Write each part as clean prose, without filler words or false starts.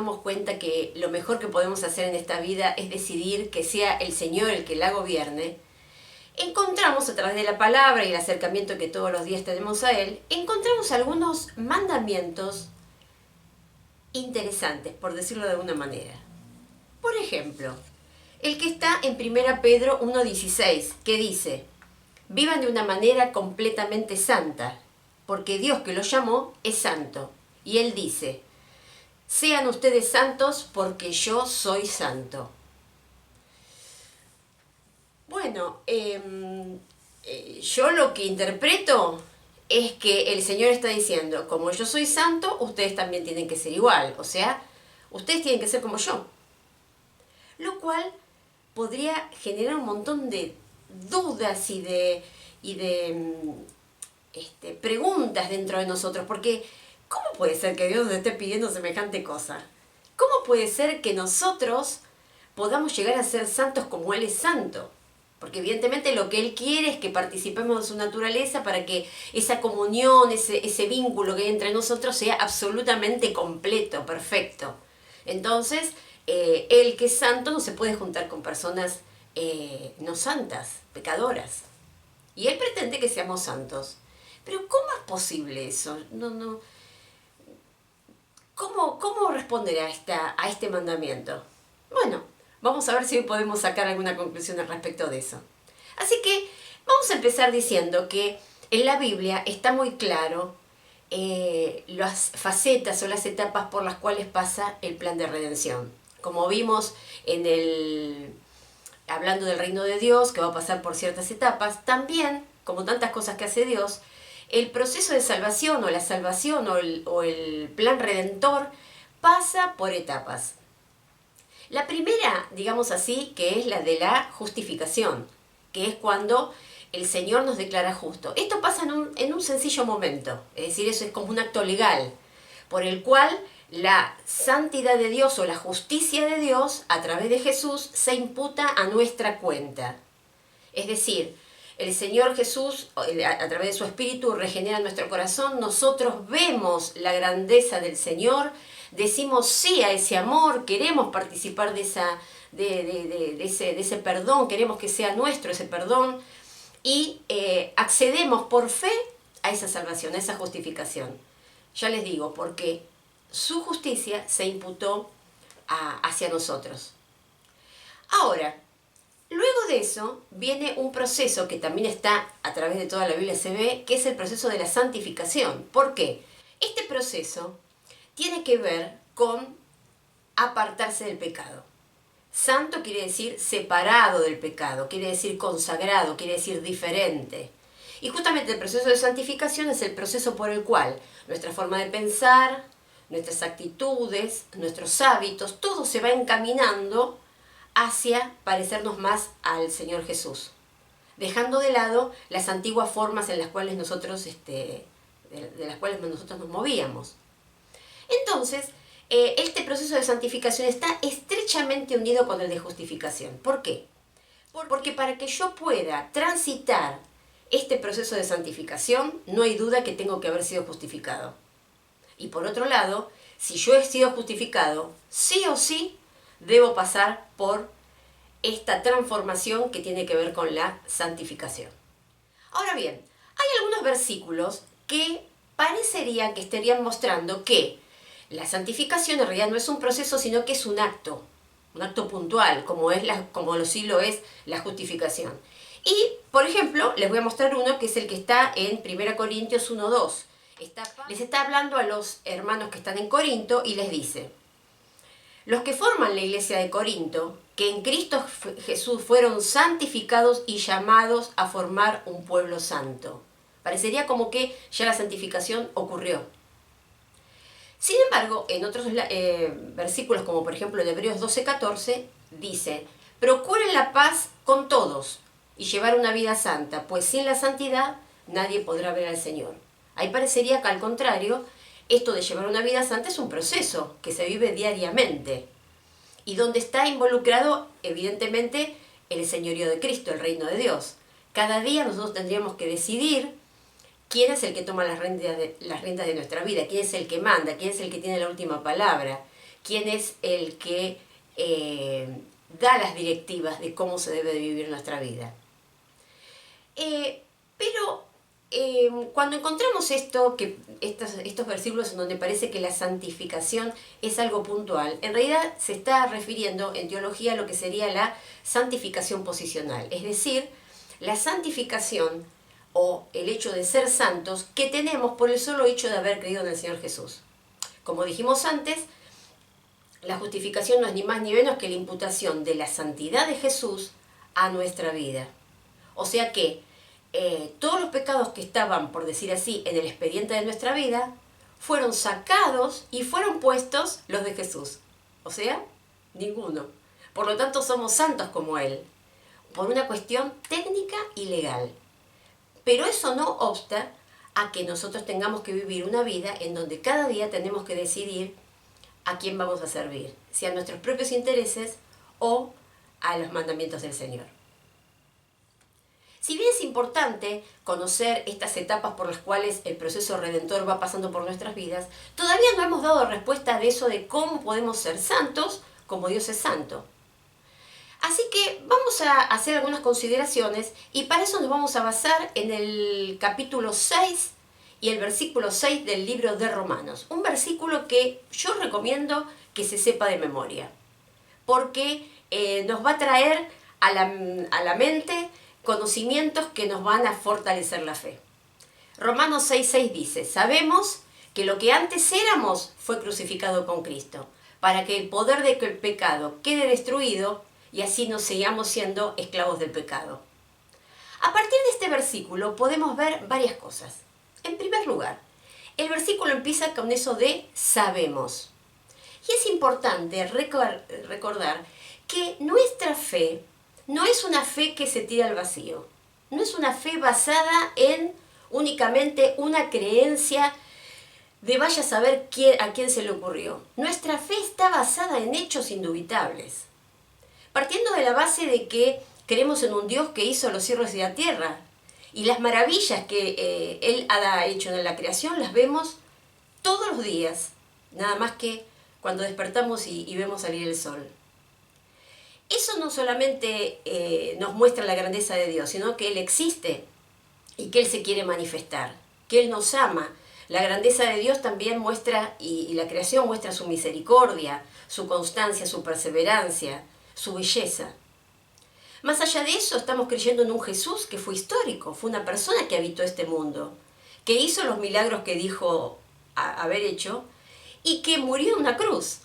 damos cuenta que lo mejor que podemos hacer en esta vida es decidir que sea el Señor el que la gobierne, encontramos a través de la palabra y el acercamiento que todos los días tenemos a Él, encontramos algunos mandamientos interesantes, por decirlo de alguna manera. Por ejemplo, el que está en 1 Pedro 1:16, que dice: vivan de una manera completamente santa, porque Dios que los llamó es santo. Y Él dice: sean ustedes santos porque yo soy santo. Bueno, yo lo que interpreto es que el Señor está diciendo: como yo soy santo, ustedes también tienen que ser igual. O sea, ustedes tienen que ser como yo. Lo cual podría generar un montón de dudas y de preguntas dentro de nosotros, porque ¿cómo puede ser que Dios nos esté pidiendo semejante cosa? ¿Cómo puede ser que nosotros podamos llegar a ser santos como Él es santo? Porque evidentemente lo que Él quiere es que participemos de su naturaleza para que esa comunión, ese vínculo que hay entre nosotros sea absolutamente completo, perfecto. Entonces, Él que es santo no se puede juntar con personas no santas, pecadoras. Y Él pretende que seamos santos. Pero ¿cómo es posible eso? ¿Cómo responder a este mandamiento? Bueno, vamos a ver si hoy podemos sacar alguna conclusión al respecto de eso. Así que vamos a empezar diciendo que en la Biblia está muy claro las facetas o las etapas por las cuales pasa el plan de redención. Como vimos hablando del reino de Dios, que va a pasar por ciertas etapas, también, como tantas cosas que hace Dios, el proceso de salvación o la salvación o el plan redentor pasa por etapas. La primera, digamos así, que es la de la justificación, que es cuando el Señor nos declara justo. Esto pasa en un sencillo momento, es decir, eso es como un acto legal, por el cual la santidad de Dios o la justicia de Dios a través de Jesús se imputa a nuestra cuenta. Es decir, el Señor Jesús, a través de su Espíritu, regenera nuestro corazón, nosotros vemos la grandeza del Señor, decimos sí a ese amor, queremos participar de ese perdón, queremos que sea nuestro ese perdón, y accedemos por fe a esa salvación, a esa justificación. Ya les digo, porque su justicia se imputó hacia nosotros. Ahora, luego de eso viene un proceso que también está a través de toda la Biblia se ve, que es el proceso de la santificación. ¿Por qué? Este proceso tiene que ver con apartarse del pecado. Santo quiere decir separado del pecado, quiere decir consagrado, quiere decir diferente. Y justamente el proceso de santificación es el proceso por el cual nuestra forma de pensar, nuestras actitudes, nuestros hábitos, todo se va encaminando hacia parecernos más al Señor Jesús, dejando de lado las antiguas formas en las cuales nosotros, de las cuales nosotros nos movíamos. Entonces, este proceso de santificación está estrechamente unido con el de justificación. ¿Por qué? Porque para que yo pueda transitar este proceso de santificación, no hay duda que tengo que haber sido justificado. Y por otro lado, si yo he sido justificado, sí o sí debo pasar por esta transformación que tiene que ver con la santificación. Ahora bien, hay algunos versículos que parecerían que estarían mostrando que la santificación en realidad no es un proceso, sino que es un acto puntual, como sí lo es la justificación. Y, por ejemplo, les voy a mostrar uno que es el que está en 1 Corintios 1:2. Les está hablando a los hermanos que están en Corinto y les dice: los que forman la iglesia de Corinto, que en Cristo Jesús fueron santificados y llamados a formar un pueblo santo. Parecería como que ya la santificación ocurrió. Sin embargo, en otros versículos, como por ejemplo en Hebreos 12:14, dice: procuren la paz con todos y llevar una vida santa, pues sin la santidad nadie podrá ver al Señor. Ahí parecería que al contrario, esto de llevar una vida santa es un proceso que se vive diariamente y donde está involucrado evidentemente el señorío de Cristo, el reino de Dios. Cada día nosotros tendríamos que decidir quién es el que toma las riendas de nuestra vida, quién es el que manda, quién es el que tiene la última palabra, quien es el que da las directivas de cómo se debe de vivir nuestra vida. Pero cuando encontramos estos versículos en donde parece que la santificación es algo puntual, en realidad se está refiriendo en teología a lo que sería la santificación posicional, es decir, la santificación o el hecho de ser santos que tenemos por el solo hecho de haber creído en el Señor Jesús. Como dijimos antes, la justificación no es ni más ni menos que la imputación de la santidad de Jesús a nuestra vida. O sea que todos los pecados que estaban, por decir así, en el expediente de nuestra vida, fueron sacados y fueron puestos los de Jesús. O sea, ninguno. Por lo tanto, somos santos como Él, por una cuestión técnica y legal. Pero eso no obsta a que nosotros tengamos que vivir una vida en donde cada día tenemos que decidir a quién vamos a servir, si a nuestros propios intereses o a los mandamientos del Señor. Si bien es importante conocer estas etapas por las cuales el proceso redentor va pasando por nuestras vidas, todavía no hemos dado respuesta de eso de cómo podemos ser santos como Dios es santo. Así que vamos a hacer algunas consideraciones y para eso nos vamos a basar en el capítulo 6 y el versículo 6 del libro de Romanos. Un versículo que yo recomiendo que se sepa de memoria, porque nos va a traer a la mente conocimientos que nos van a fortalecer la fe. Romanos 6:6 dice: sabemos que lo que antes éramos fue crucificado con Cristo, para que el poder del pecado quede destruido y así no sigamos siendo esclavos del pecado. A partir de este versículo podemos ver varias cosas. En primer lugar, el versículo empieza con eso de sabemos. Y es importante recordar que nuestra fe no es una fe que se tira al vacío. No es una fe basada en únicamente una creencia de vaya a saber a quién se le ocurrió. Nuestra fe está basada en hechos indubitables. Partiendo de la base de que creemos en un Dios que hizo los cielos y la tierra. Y las maravillas que Él ha hecho en la creación las vemos todos los días. Nada más que cuando despertamos y vemos salir el sol. Eso no solamente nos muestra la grandeza de Dios, sino que Él existe y que Él se quiere manifestar, que Él nos ama. La grandeza de Dios también muestra, y la creación muestra su misericordia, su constancia, su perseverancia, su belleza. Más allá de eso, estamos creyendo en un Jesús que fue histórico, fue una persona que habitó este mundo, que hizo los milagros que dijo haber hecho y que murió en una cruz.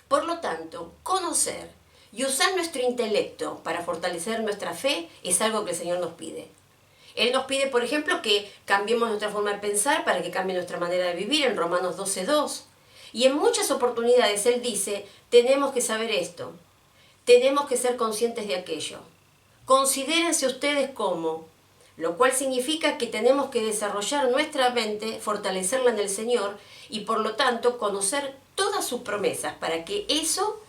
Por lo tanto, conocer y usar nuestro intelecto para fortalecer nuestra fe es algo que el Señor nos pide. Él nos pide, por ejemplo, que cambiemos nuestra forma de pensar para que cambie nuestra manera de vivir en Romanos 12:2. Y en muchas oportunidades Él dice, tenemos que saber esto, tenemos que ser conscientes de aquello. Considérense ustedes como, lo cual significa que tenemos que desarrollar nuestra mente, fortalecerla en el Señor y por lo tanto conocer todas sus promesas para que eso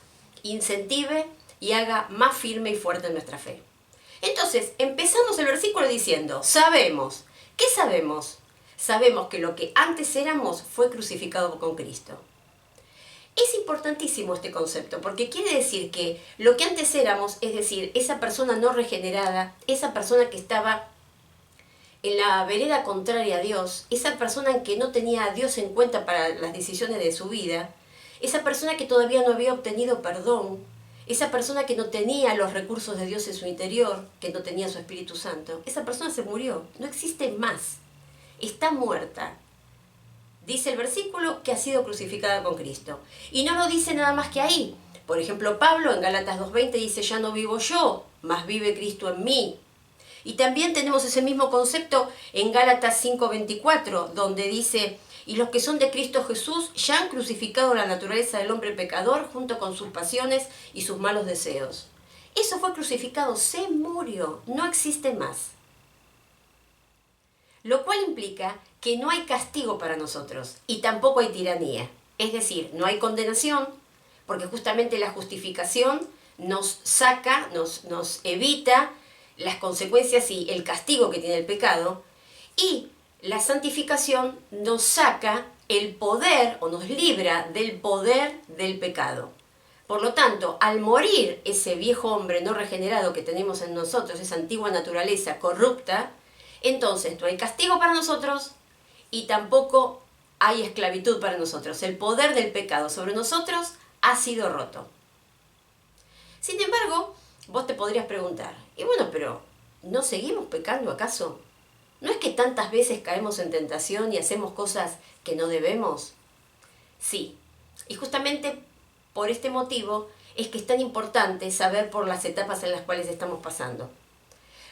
incentive y haga más firme y fuerte nuestra fe. Entonces, empezamos el versículo diciendo, sabemos. ¿Qué sabemos? Sabemos que lo que antes éramos fue crucificado con Cristo. Es importantísimo este concepto porque quiere decir que lo que antes éramos, es decir, esa persona no regenerada, esa persona que estaba en la vereda contraria a Dios, esa persona que no tenía a Dios en cuenta para las decisiones de su vida, esa persona que todavía no había obtenido perdón, esa persona que no tenía los recursos de Dios en su interior, que no tenía su Espíritu Santo, esa persona se murió, no existe más, está muerta. Dice el versículo que ha sido crucificada con Cristo. Y no lo dice nada más que ahí. Por ejemplo, Pablo en Gálatas 2:20 dice, ya no vivo yo, mas vive Cristo en mí. Y también tenemos ese mismo concepto en Gálatas 5:24, donde dice, y los que son de Cristo Jesús ya han crucificado la naturaleza del hombre pecador junto con sus pasiones y sus malos deseos. Eso fue crucificado, se murió, no existe más. Lo cual implica que no hay castigo para nosotros y tampoco hay tiranía. Es decir, no hay condenación, porque justamente la justificación nos saca, nos evita las consecuencias y el castigo que tiene el pecado, y la santificación nos saca el poder o nos libra del poder del pecado. Por lo tanto, al morir ese viejo hombre no regenerado que tenemos en nosotros, esa antigua naturaleza corrupta, entonces no hay castigo para nosotros y tampoco hay esclavitud para nosotros. El poder del pecado sobre nosotros ha sido roto. Sin embargo, vos te podrías preguntar, y bueno, pero ¿no seguimos pecando acaso? ¿No es que tantas veces caemos en tentación y hacemos cosas que no debemos? Sí, y justamente por este motivo es que es tan importante saber por las etapas en las cuales estamos pasando.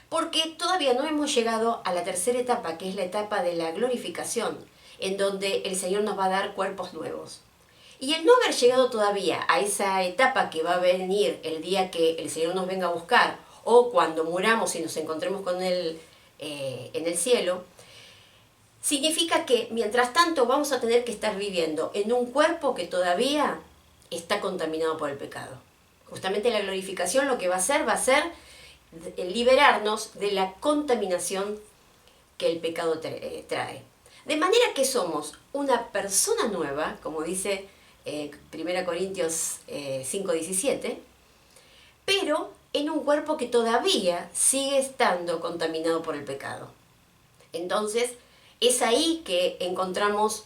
Porque todavía no hemos llegado a la tercera etapa, que es la etapa de la glorificación, en donde el Señor nos va a dar cuerpos nuevos. Y el no haber llegado todavía a esa etapa que va a venir el día que el Señor nos venga a buscar, o cuando muramos y nos encontremos con Él en el cielo, significa que mientras tanto vamos a tener que estar viviendo en un cuerpo que todavía está contaminado por el pecado. Justamente la glorificación lo que va a ser liberarnos de la contaminación que el pecado trae. De manera que somos una persona nueva, como dice 1 Corintios 5:17, pero en un cuerpo que todavía sigue estando contaminado por el pecado. Entonces, es ahí que encontramos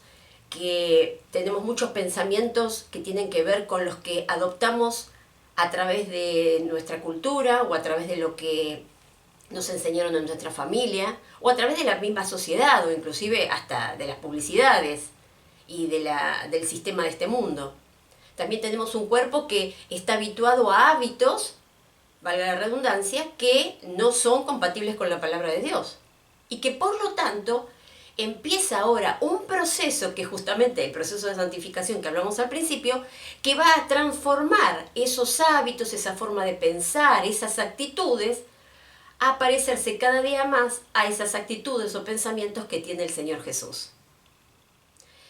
que tenemos muchos pensamientos que tienen que ver con los que adoptamos a través de nuestra cultura o a través de lo que nos enseñaron en nuestra familia o a través de la misma sociedad o inclusive hasta de las publicidades y del sistema de este mundo. También tenemos un cuerpo que está habituado a hábitos, valga la redundancia, que no son compatibles con la palabra de Dios y que por lo tanto empieza ahora un proceso que justamente el proceso de santificación que hablamos al principio, que va a transformar esos hábitos, esa forma de pensar, esas actitudes, a parecerse cada día más a esas actitudes o pensamientos que tiene el Señor Jesús.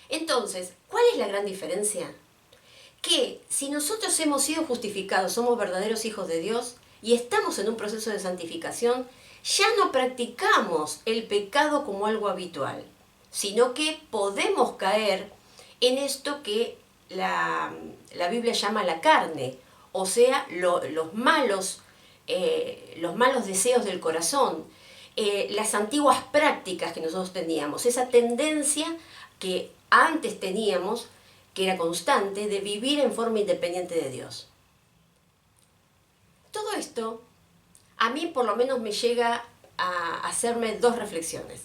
Entonces, ¿cuál es la gran diferencia? Que si nosotros hemos sido justificados, somos verdaderos hijos de Dios y estamos en un proceso de santificación, ya no practicamos el pecado como algo habitual, sino que podemos caer en esto que la Biblia llama la carne, o sea, los malos deseos del corazón, las antiguas prácticas que nosotros teníamos, esa tendencia que antes teníamos, que era constante, de vivir en forma independiente de Dios. Todo esto a mí por lo menos me llega a hacerme dos reflexiones.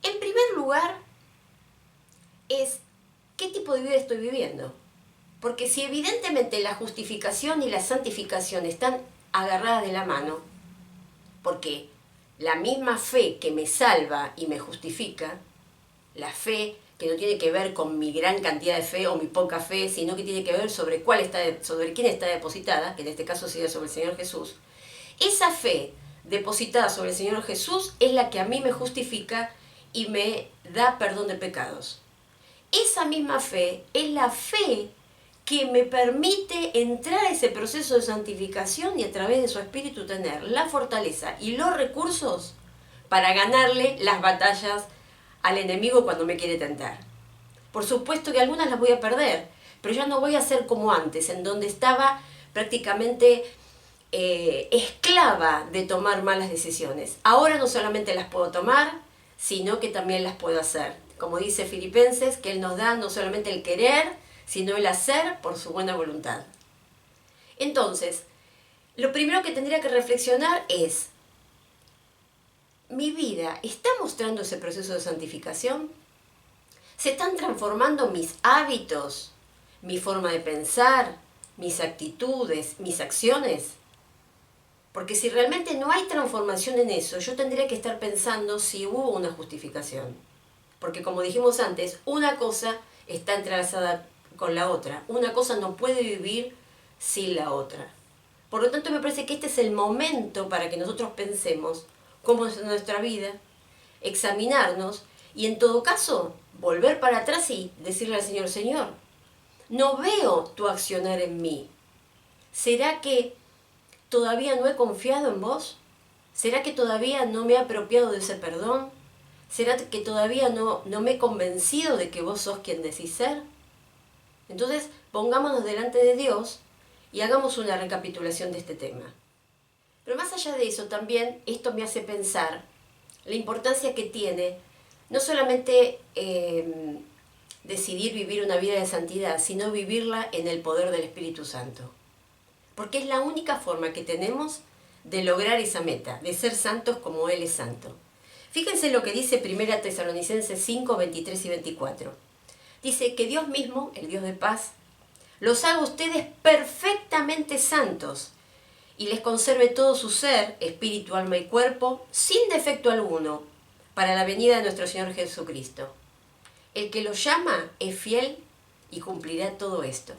En primer lugar, es ¿qué tipo de vida estoy viviendo? Porque si evidentemente la justificación y la santificación están agarradas de la mano, porque la misma fe que me salva y me justifica, la fe que no tiene que ver con mi gran cantidad de fe o mi poca fe, sino que tiene que ver sobre quién está depositada, que en este caso sería sobre el Señor Jesús. Esa fe depositada sobre el Señor Jesús es la que a mí me justifica y me da perdón de pecados. Esa misma fe es la fe que me permite entrar a ese proceso de santificación y a través de su Espíritu tener la fortaleza y los recursos para ganarle las batallas al enemigo cuando me quiere tentar. Por supuesto que algunas las voy a perder, pero ya no voy a ser como antes, en donde estaba prácticamente esclava de tomar malas decisiones. Ahora no solamente las puedo tomar, sino que también las puedo hacer. Como dice Filipenses, que Él nos da no solamente el querer, sino el hacer por su buena voluntad. Entonces, lo primero que tendría que reflexionar es, ¿mi vida está mostrando ese proceso de santificación? ¿Se están transformando mis hábitos, mi forma de pensar, mis actitudes, mis acciones? Porque si realmente no hay transformación en eso, yo tendría que estar pensando si hubo una justificación. Porque como dijimos antes, una cosa está entrelazada con la otra. Una cosa no puede vivir sin la otra. Por lo tanto, me parece que este es el momento para que nosotros pensemos cómo es nuestra vida, examinarnos y en todo caso volver para atrás y decirle al Señor, Señor, no veo tu accionar en mí. ¿Será que todavía no he confiado en vos? ¿Será que todavía no me he apropiado de ese perdón? ¿Será que todavía no me he convencido de que vos sos quien decís ser? Entonces, pongámonos delante de Dios y hagamos una recapitulación de este tema. Pero más allá de eso, también esto me hace pensar la importancia que tiene no solamente decidir vivir una vida de santidad, sino vivirla en el poder del Espíritu Santo. Porque es la única forma que tenemos de lograr esa meta, de ser santos como Él es santo. Fíjense lo que dice 1 Tesalonicenses 5, 23 y 24. Dice que Dios mismo, el Dios de paz, los haga ustedes perfectamente santos y les conserve todo su ser, espíritu, alma y cuerpo, sin defecto alguno, para la venida de nuestro Señor Jesucristo. El que lo llama es fiel y cumplirá todo esto.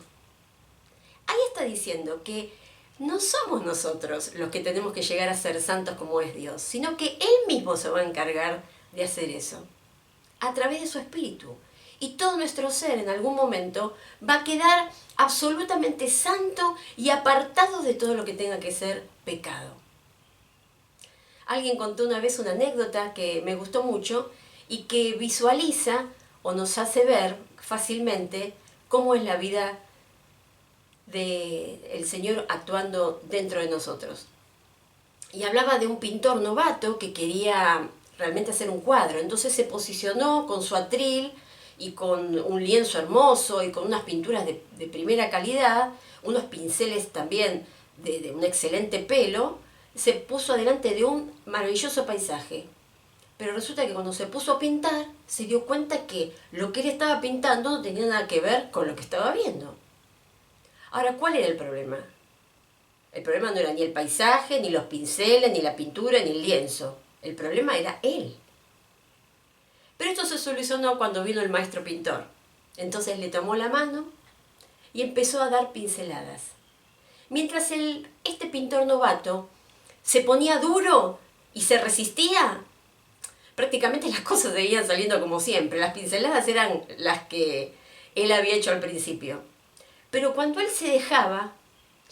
Ahí está diciendo que no somos nosotros los que tenemos que llegar a ser santos como es Dios, sino que Él mismo se va a encargar de hacer eso, a través de su espíritu. Y todo nuestro ser en algún momento va a quedar absolutamente santo y apartado de todo lo que tenga que ser pecado. Alguien contó una vez una anécdota que me gustó mucho y que visualiza o nos hace ver fácilmente cómo es la vida del Señor actuando dentro de nosotros. Y hablaba de un pintor novato que quería realmente hacer un cuadro. Entonces se posicionó con su atril y con un lienzo hermoso y con unas pinturas de primera calidad, unos pinceles también de un excelente pelo. Se puso delante de un maravilloso paisaje. Pero resulta que cuando se puso a pintar, se dio cuenta que lo que él estaba pintando no tenía nada que ver con lo que estaba viendo. Ahora, ¿cuál era el problema? El problema no era ni el paisaje, ni los pinceles, ni la pintura, ni el lienzo. El problema era él. Pero esto se solucionó cuando vino el maestro pintor. Entonces le tomó la mano y empezó a dar pinceladas. Mientras este pintor novato se ponía duro y se resistía, prácticamente las cosas seguían saliendo como siempre. Las pinceladas eran las que él había hecho al principio. Pero cuando él se dejaba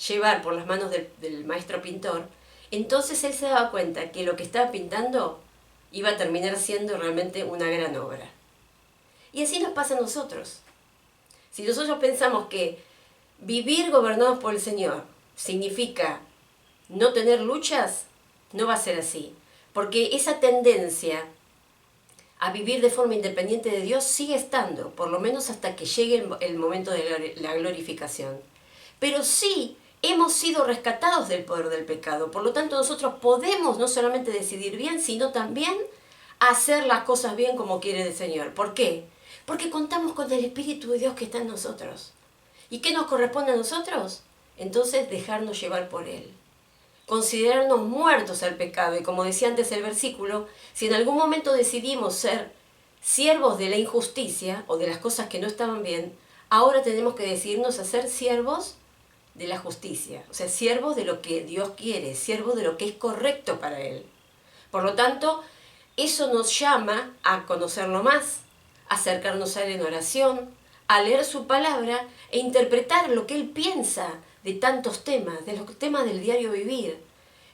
llevar por las manos del maestro pintor, entonces él se daba cuenta que lo que estaba pintando iba a terminar siendo realmente una gran obra. Y así nos pasa a nosotros. Si nosotros pensamos que vivir gobernados por el Señor significa no tener luchas, no va a ser así. Porque esa tendencia a vivir de forma independiente de Dios sigue estando, por lo menos hasta que llegue el momento de la glorificación. Pero sí hemos sido rescatados del poder del pecado, por lo tanto nosotros podemos no solamente decidir bien, sino también hacer las cosas bien como quiere el Señor. ¿Por qué? Porque contamos con el Espíritu de Dios que está en nosotros. ¿Y qué nos corresponde a nosotros? Entonces dejarnos llevar por Él. Considerarnos muertos al pecado. Y como decía antes el versículo, si en algún momento decidimos ser siervos de la injusticia o de las cosas que no estaban bien, ahora tenemos que decidirnos a ser siervos de la justicia. O sea, siervos de lo que Dios quiere, siervos de lo que es correcto para Él. Por lo tanto, eso nos llama a conocerlo más, a acercarnos a Él en oración, a leer su palabra e interpretar lo que Él piensa de tantos temas, de los temas del diario vivir.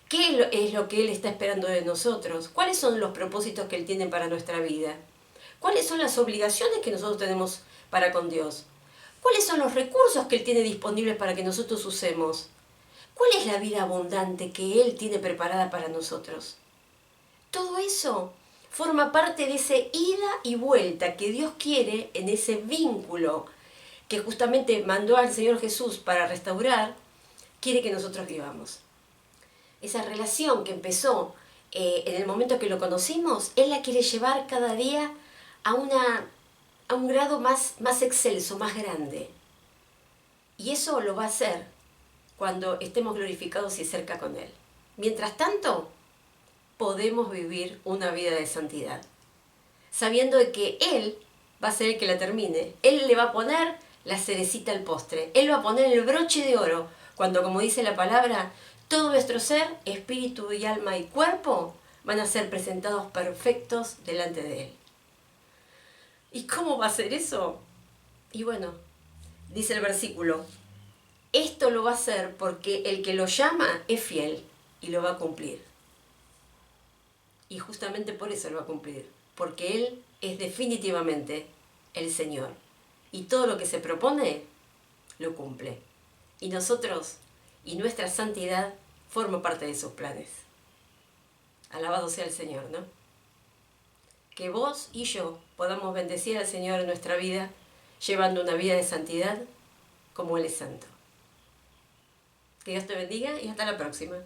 ¿Qué es lo que Él está esperando de nosotros? ¿Cuáles son los propósitos que Él tiene para nuestra vida? ¿Cuáles son las obligaciones que nosotros tenemos para con Dios? ¿Cuáles son los recursos que Él tiene disponibles para que nosotros usemos? ¿Cuál es la vida abundante que Él tiene preparada para nosotros? Todo eso forma parte de ese ida y vuelta que Dios quiere en ese vínculo que justamente mandó al Señor Jesús para restaurar, quiere que nosotros vivamos. Esa relación que empezó en el momento que lo conocimos, Él la quiere llevar cada día a un grado más excelso, más grande. Y eso lo va a hacer cuando estemos glorificados y cerca con Él. Mientras tanto, podemos vivir una vida de santidad, sabiendo de que Él va a ser el que la termine. Él le va a poner la cerecita al postre. Él va a poner el broche de oro cuando, como dice la palabra, todo nuestro ser, espíritu y alma y cuerpo van a ser presentados perfectos delante de Él. ¿Y cómo va a ser eso? Y bueno, dice el versículo, esto lo va a hacer porque el que lo llama es fiel y lo va a cumplir. Y justamente por eso lo va a cumplir, porque Él es definitivamente el Señor. Y todo lo que se propone, lo cumple. Y nosotros y nuestra santidad forma parte de sus planes. Alabado sea el Señor, ¿no? Que vos y yo podamos bendecir al Señor en nuestra vida, llevando una vida de santidad como Él es santo. Que Dios te bendiga y hasta la próxima.